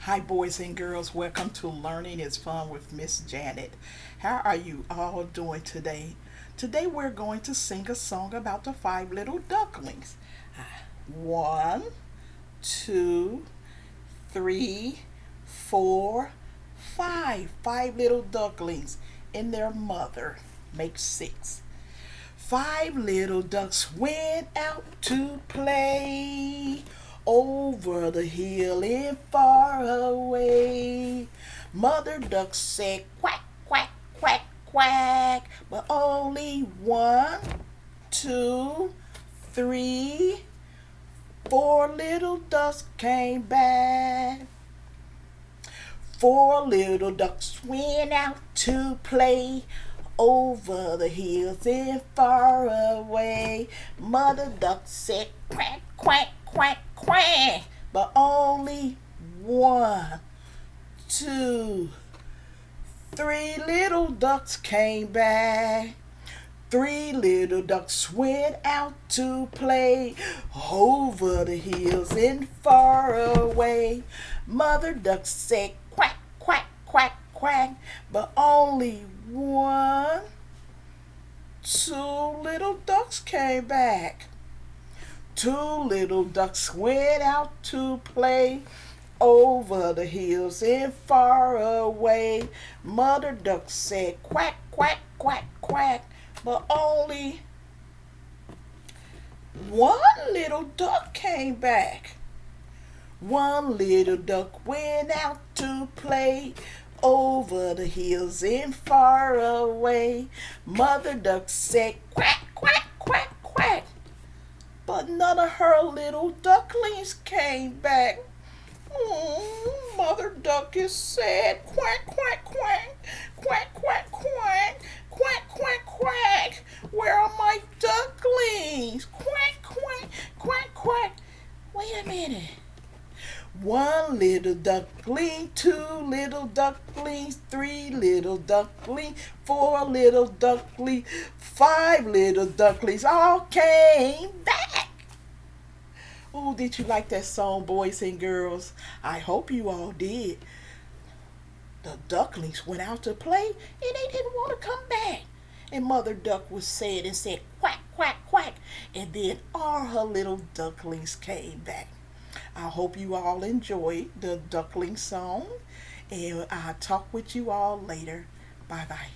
Hi, boys and girls. Welcome to Learning is Fun with Miss Janet. How are you all doing today? Today, we're going to sing a song about the five little ducklings. One, two, three, four, five. Five little ducklings and their mother makes six. Five little ducks went out to play over the hill and far away. Mother duck said quack, quack, quack, quack, but only one, two, three, four little ducks came back. Four little ducks went out to play over the hills and far away. Mother duck said quack, quack, quack, quack, but only one, two, three little ducks came back. Three little ducks went out to play over the hills and far away. Mother duck said quack, quack, quack, quack, but only one, two little ducks came back. Two little ducks went out to play over the hills and far away. Mother duck said quack, quack, quack, quack, but only one little duck came back. One little duck went out to play over the hills and far away. Mother duck said quack, quack, quack, quack, but none of her little ducklings came back. Mother duck is sad. Quack, quack, quack, quack, quack, quack, quack, quack, quack. Where are my ducklings? Quack, quack, quack, quack. Wait a minute. One little duckling, two little ducklings, three little ducklings, four little ducklings, five little ducklings all came back. Oh, did you like that song, boys and girls? I hope you all did. The ducklings went out to play and they didn't want to come back. And Mother Duck was sad and said quack, quack, quack. And then all her little ducklings came back. I hope you all enjoyed the duckling song. And I'll talk with you all later. Bye bye.